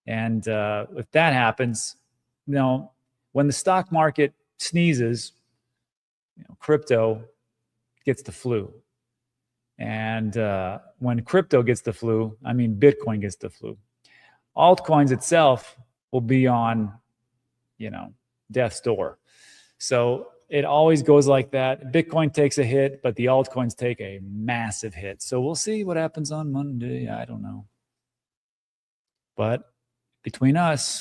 And if that happens, you know, when the stock market sneezes, you know, crypto gets the flu. And when crypto gets the flu, I mean, Bitcoin gets the flu. Altcoins itself will be on, you know, death's door. So it always goes like that. Bitcoin takes a hit, but the altcoins take a massive hit. So we'll see what happens on Monday. I don't know. But between us,